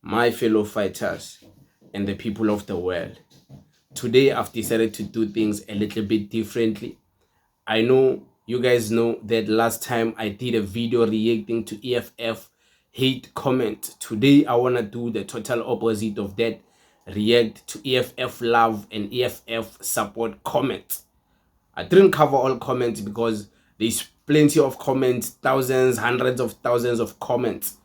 my fellow fighters and the people of the world. Today I've decided to do things a little bit differently. I know you guys know that last time I did a video reacting to EFF hate comment. Today I want to do the total opposite of that. React to EFF love and EFF support comments. I didn't cover all comments because there's plenty of comments, thousands, hundreds of thousands of comments.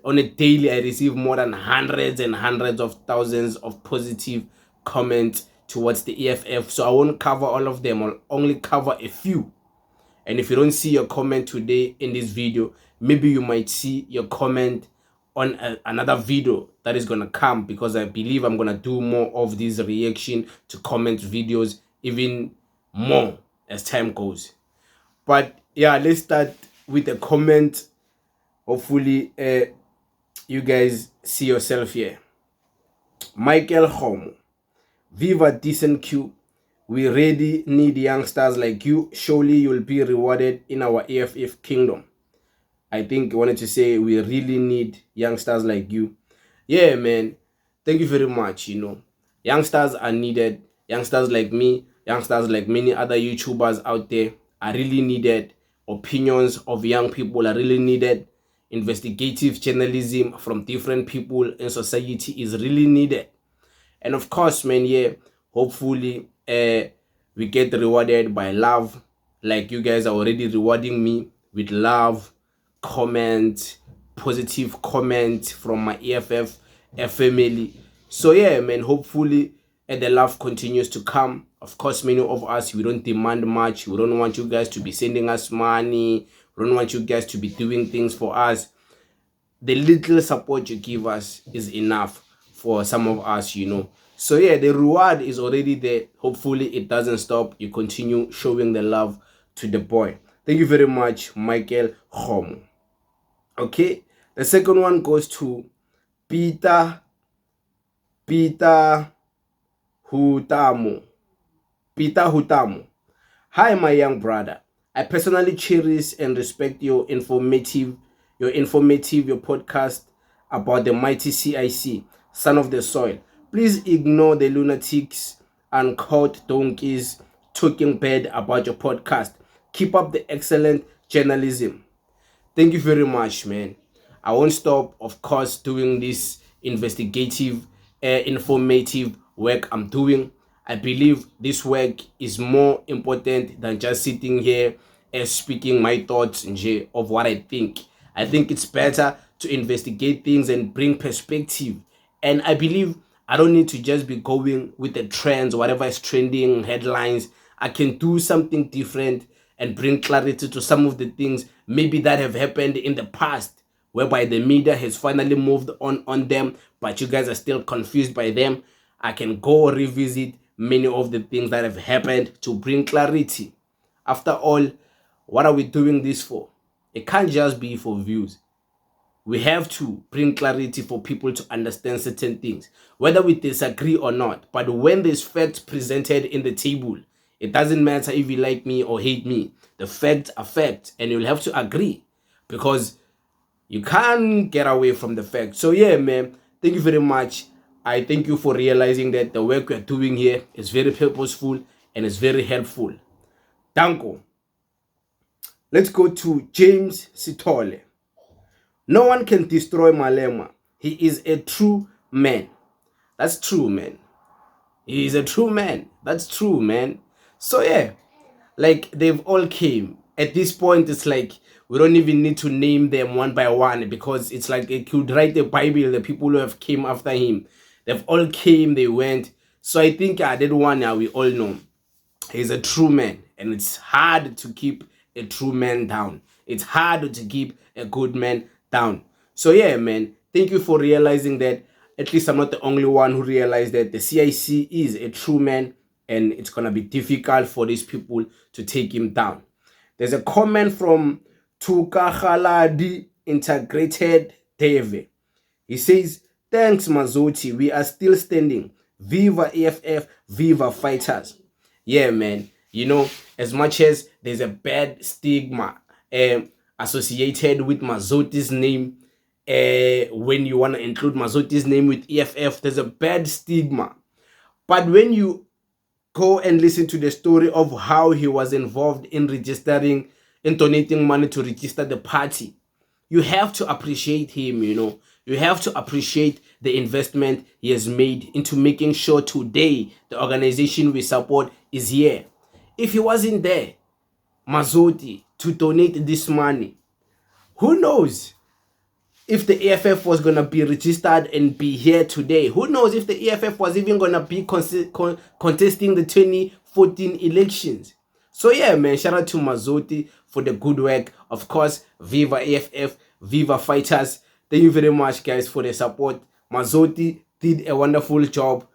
On a daily, I receive more than hundreds and hundreds of thousands of positive comments towards the EFF. So I won't cover all of them. I'll only cover a few. And if you don't see your comment today in this video, maybe you might see your comment on another video that is going to come, because I believe I'm going to do more of these reaction to comment videos, even more as time goes. But yeah, let's start with a comment. Hopefully you guys see yourself here. Michael Homo, Viva Decent Q, we really need youngsters like you. Surely you'll be rewarded in our EFF kingdom. I think I wanted to say we really need youngsters like you. Yeah, man. Thank you very much. Youngsters are needed. Youngsters like me, youngsters like many other YouTubers out there are really needed. Opinions of young people are really needed. Investigative journalism from different people in society is really needed. And of course, man, yeah, hopefully we get rewarded by love, like you guys are already rewarding me with love, comment, positive comment from my EFF family. So yeah, man, hopefully the love continues to come. Of course, many of us, we don't demand much. We don't want you guys to be sending us money. We don't want you guys to be doing things for us. The little support you give us is enough for some of us, So yeah, the reward is already there. Hopefully it doesn't stop. You continue showing the love to the boy. Thank you very much, Michael Homo. Okay, the second one goes to Peter Hutamo. Peter Hutamo. Hi, my young brother. I personally cherish and respect your informative podcast about the mighty CIC, son of the soil. Please ignore the lunatics and court donkeys talking bad about your podcast. Keep up the excellent journalism. Thank you very much, man. I won't stop, of course, doing this investigative, informative work I'm doing. I believe this work is more important than just sitting here and speaking my thoughts of what I think. I think it's better to investigate things and bring perspective. And I believe I don't need to just be going with the trends, whatever is trending, headlines. I can do something different and bring clarity to some of the things maybe that have happened in the past, whereby the media has finally moved on them, but you guys are still confused by them. I can go revisit many of the things that have happened to bring clarity. After all, what are we doing this for? It can't just be for views. We have to bring clarity for people to understand certain things, whether we disagree or not. But when there's facts presented in the table, it doesn't matter if you like me or hate me. The facts are facts, and you'll have to agree, because you can't get away from the facts. So yeah, man, thank you very much. I thank you for realizing that the work we're doing here is very purposeful and is very helpful. Danko. Let's go to James Sitole. No one can destroy Malema. He is a true man. That's true, man. He is a true man. That's true, man. So yeah, like they've all came. At this point, it's like we don't even need to name them one by one, because it's like it could write the Bible, the people who have came after him. They've all came, they went. So I think that one now we all know he's a true man, and it's hard to keep a true man down. It's hard to keep a good man down. So yeah, man, thank you for realizing that. At least I'm not the only one who realized that the CIC is a true man, and it's gonna be difficult for these people to take him down. There's a comment from Tukakhaladi Integrated Deve. He says, thanks, Mazzotti. We are still standing. Viva EFF, viva fighters. Yeah, man. As much as there's a bad stigma associated with Mazzotti's name, when you want to include Mazzotti's name with EFF, there's a bad stigma. But when you go and listen to the story of how he was involved in registering and donating money to register the party, you have to appreciate him, You have to appreciate the investment he has made into making sure today the organization we support is here. If he wasn't there, Mazzotti, to donate this money, who knows if the EFF was going to be registered and be here today? Who knows if the EFF was even going to be contesting the 2014 elections? So yeah, man, shout out to Mazzotti for the good work. Of course, Viva EFF, Viva Fighters. Thank you very much, guys, for the support. Mazzotti did a wonderful job.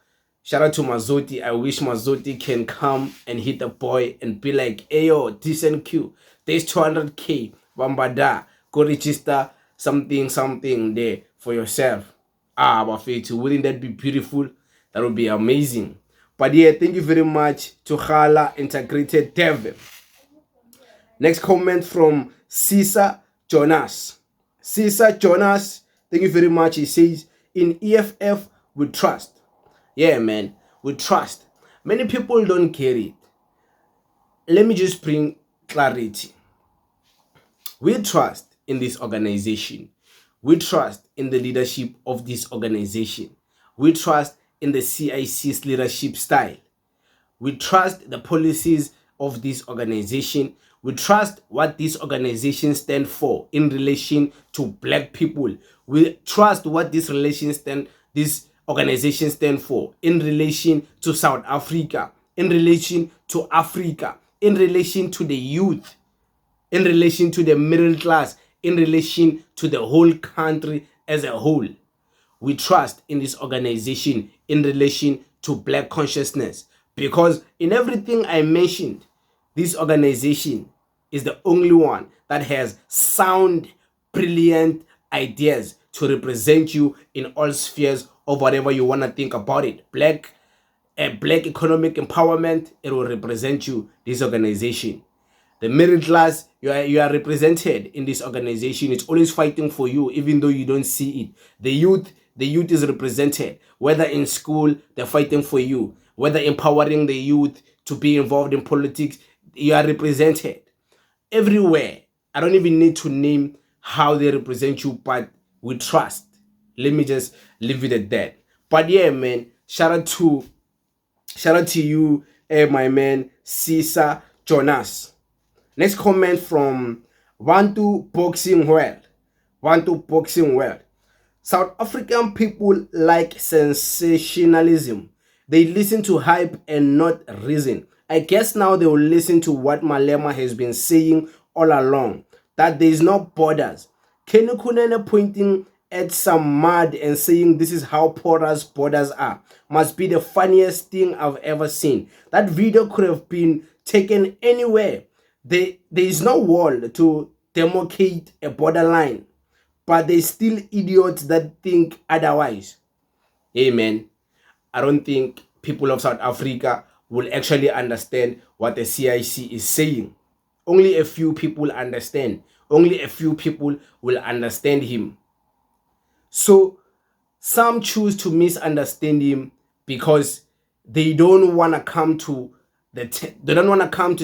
Shout out to Mazzotti. I wish Mazzotti can come and hit the boy and be like, hey, yo, decent Q. There's 200K. Bambada. Go register something there for yourself. Bafetu, wouldn't that be beautiful? That would be amazing. But yeah, thank you very much to Khala Integrated Dev. Next comment from Caesar Jonas. Caesar Jonas, thank you very much. He says, in EFF, we trust. Yeah, man, we trust. Many people don't get it. Let me just bring clarity. We trust in this organization. We trust in the leadership of this organization. We trust in the CIC's leadership style. We trust the policies of this organization. We trust what this organization stands for in relation to black people. We trust what this organization stands for in relation to South Africa, in relation to Africa, in relation to the youth, in relation to the middle class, in relation to the whole country as a whole. We trust in this organization in relation to black consciousness, because in everything I mentioned, this organization is the only one that has sound, brilliant ideas to represent you in all spheres of whatever you want to think about it. Black economic empowerment, it will represent you, this organization. The middle class, you are represented in this organization. It's always fighting for you, even though you don't see it. The youth is represented. Whether in school, they're fighting for you. Whether empowering the youth to be involved in politics, you are represented. Everywhere. I don't even need to name how they represent you, but we trust. Let me just leave it at that. But yeah, man, shout out to you, my man, Caesar Jonas. Next comment from Wantu Boxing World. Wantu Boxing World. South African people like sensationalism. They listen to hype and not reason. I guess now they will listen to what Malema has been saying all along, that there is no borders. Kenny Kunene pointing at some mud and saying this is how porous borders are must be the funniest thing I've ever seen. That video could have been taken anywhere. There is no wall to demarcate a borderline, but there's still idiots that think otherwise. Hey man, I don't think people of South Africa will actually understand what the CIC is saying. Only a few people understand. Only a few people will understand him. So some choose to misunderstand him because they don't want to come to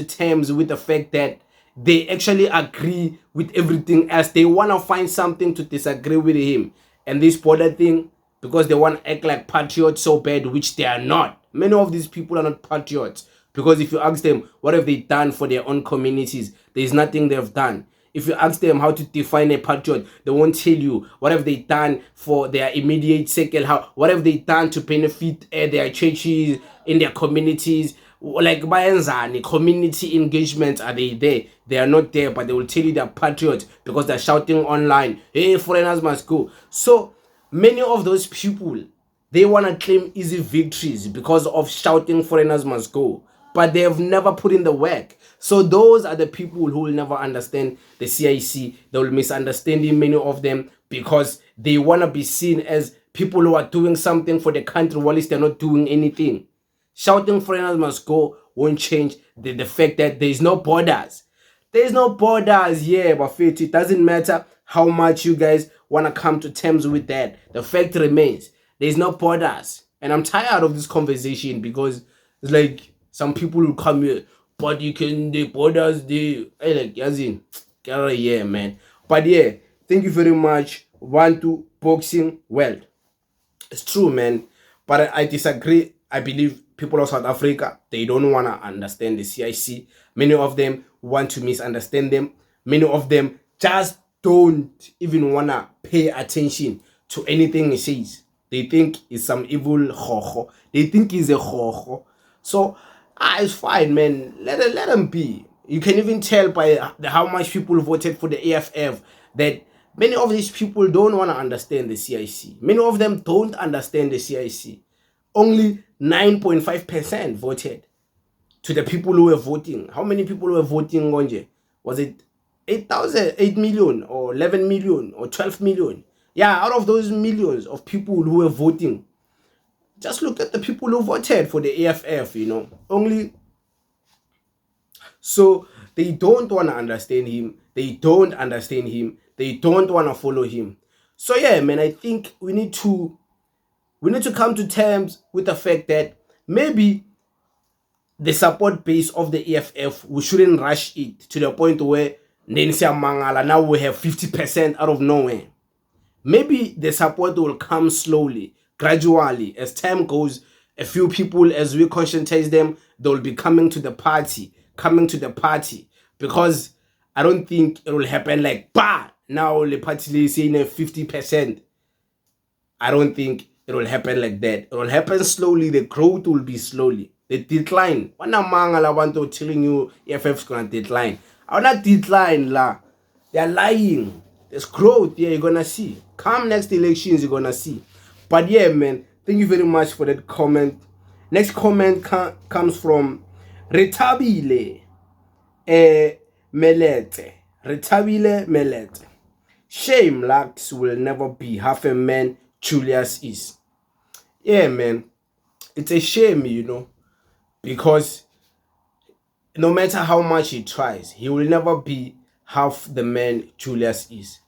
terms with the fact that they actually agree with everything else. They want to find something to disagree with him. And this border thing, because they want to act like patriots so bad, which they are not. Many of these people are not patriots. Because if you ask them, what have they done for their own communities? There's nothing they've done. If you ask them how to define a patriot, they won't tell you what have they done for their immediate circle, what have they done to benefit their churches, in their communities. Like Bayanzani, community engagements, are they there? They are not there, but they will tell you they're patriots because they're shouting online, hey, foreigners must go. So many of those people, they want to claim easy victories because of shouting foreigners must go, but they have never put in the work. So those are the people who will never understand the CIC. They will misunderstand many of them because they want to be seen as people who are doing something for the country while they're not doing anything. Shouting foreigners must go won't change the fact that there is no borders. There is no borders, yeah, but it doesn't matter how much you guys want to come to terms with that. The fact remains, there's no borders. And I'm tired of this conversation because it's like some people will come here, but you can, the borders, like, as in, yeah, man. But yeah, thank you very much. One to boxing world. It's true, man. But I disagree. I believe people of South Africa, they don't want to understand the CIC. Many of them want to misunderstand them. Many of them just don't even want to pay attention to anything he says. They think it's some evil hoho. They think he's a hoho. So, it's fine, man. Let him be. You can even tell by how much people voted for the AFF that many of these people don't want to understand the CIC. Many of them don't understand the CIC. Only 9.5% voted to the people who were voting. How many people were voting, Ngonje? Was it 8 million or 11 million or 12 million? Yeah, out of those millions of people who were voting, just look at the people who voted for the AFF, only. So they don't want to understand him. They don't understand him. They don't want to follow him. So yeah, man, I think we need to come to terms with the fact that maybe the support base of the EFF, we shouldn't rush it to the point where Mangala now we have 50% out of nowhere. Maybe the support will come slowly, gradually, as time goes. A few people, as we conscientize them, they'll be coming to the party, because I don't think it will happen like, bah, now the party is saying 50%. I don't think it will happen like that. It will happen slowly. The growth will be slowly. The decline. What Mangala want to telling you EFF is gonna decline. I'm not decline la. They're lying. There's growth. Yeah, you're gonna see. Come next elections, you're gonna see. But yeah, man, thank you very much for that comment. Next comment comes from Retabile Melete. Retabile Melete. Shame Lax will never be half a man Julius is. Yeah, man. It's a shame, because no matter how much he tries, he will never be half the man Julius is.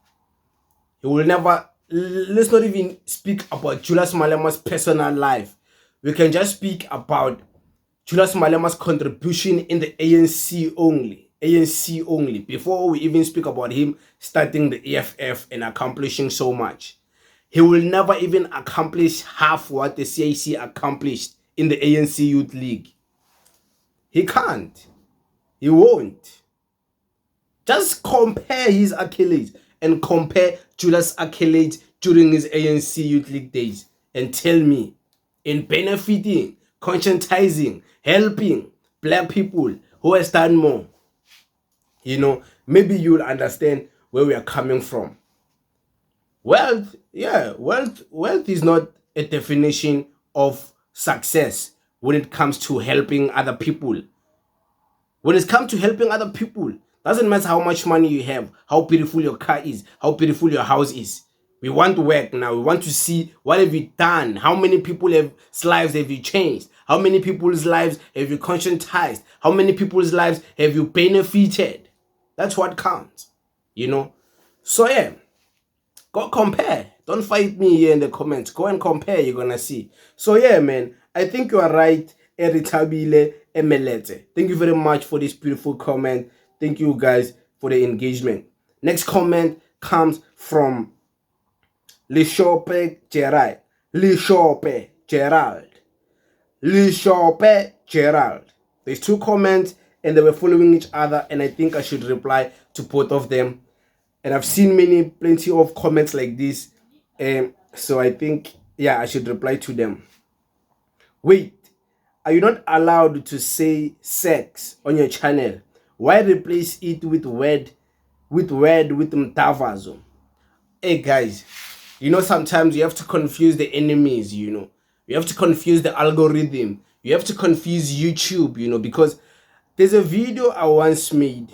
He will never. Let's not even speak about Julius Malema's personal life. We can just speak about Julius Malema's contribution in the ANC only. ANC only. Before we even speak about him starting the EFF and accomplishing so much. He will never even accomplish half what the CIC accomplished in the ANC Youth League. He can't. He won't. Just compare his accolades and compare Julius' accolades during his ANC Youth League days and tell me, in benefiting, conscientizing, helping black people, who has done more, maybe you'll understand where we are coming from. Wealth is not a definition of success when it comes to helping other people. When it comes to helping other people, doesn't matter how much money you have, how beautiful your car is, how beautiful your house is. We want to work now. We want to see what have you done. How many people's lives have you changed? How many people's lives have you conscientized? How many people's lives have you benefited? That's what counts, So yeah, go compare. Don't fight me here in the comments. Go and compare. You're gonna see. So yeah, man, I think you are right. Eritabile Emelete. Thank you very much for this beautiful comment. Thank you guys for the engagement. Next comment comes from Lishope Gerald. Lishope Gerald. Lishope Gerald. There's two comments and they were following each other, and I think I should reply to both of them. And I've seen plenty of comments like this. So I think, yeah, I should reply to them. Wait, are you not allowed to say sex on your channel? Why replace it with mtavazo? Hey guys, sometimes you have to confuse the enemies, You have to confuse the algorithm. You have to confuse YouTube, because there's a video I once made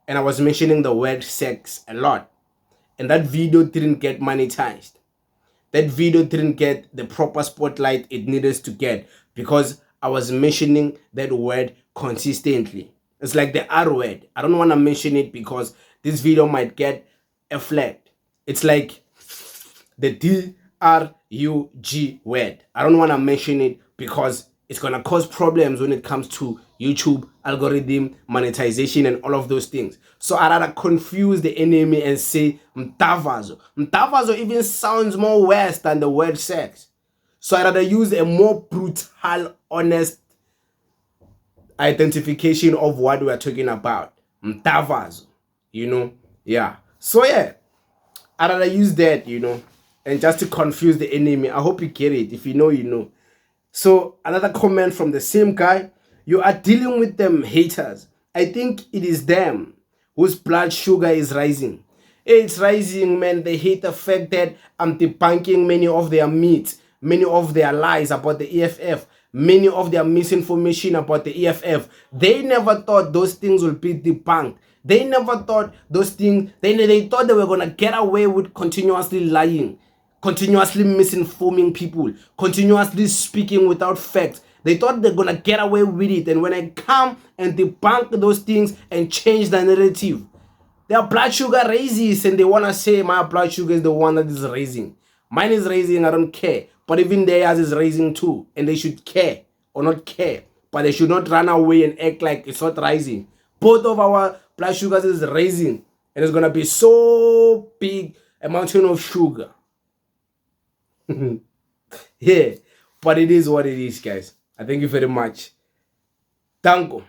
and I was mentioning the word sex a lot. And that video didn't get monetized. That video didn't get the proper spotlight it needed to get because I was mentioning that word consistently. It's like the R word. I don't want to mention it because this video might get a flag. It's like the DRUG word. I don't want to mention it because it's going to cause problems when it comes to YouTube algorithm, monetization, and all of those things. So I rather confuse the enemy and say mtavazo. Mtavazo even sounds more worse than the word sex. So I rather use a more brutal, honest identification of what we are talking about. Mtavazo, yeah. So yeah, I rather use that, and just to confuse the enemy. I hope you get it. If you know, you know. So another comment from the same guy: you are dealing with them haters. I think it is them whose blood sugar is rising. It's rising, man. They hate the fact that I'm debunking many of their myths, many of their lies about the EFF, many of their misinformation about the EFF. They never thought those things will be debunked. They never thought those things, they thought they were going to get away with continuously lying, continuously misinforming people, continuously speaking without facts. They thought they're going to get away with it. And when I come and debunk those things and change the narrative, their blood sugar raises and they want to say my blood sugar is the one that is raising. Mine is raising, I don't care. But even theirs is raising too. And they should care or not care. But they should not run away and act like it's not rising. Both of our blood sugars is raising. And it's going to be so big, a mountain of sugar. Yeah. But it is what it is, guys. I thank you very much. Tango.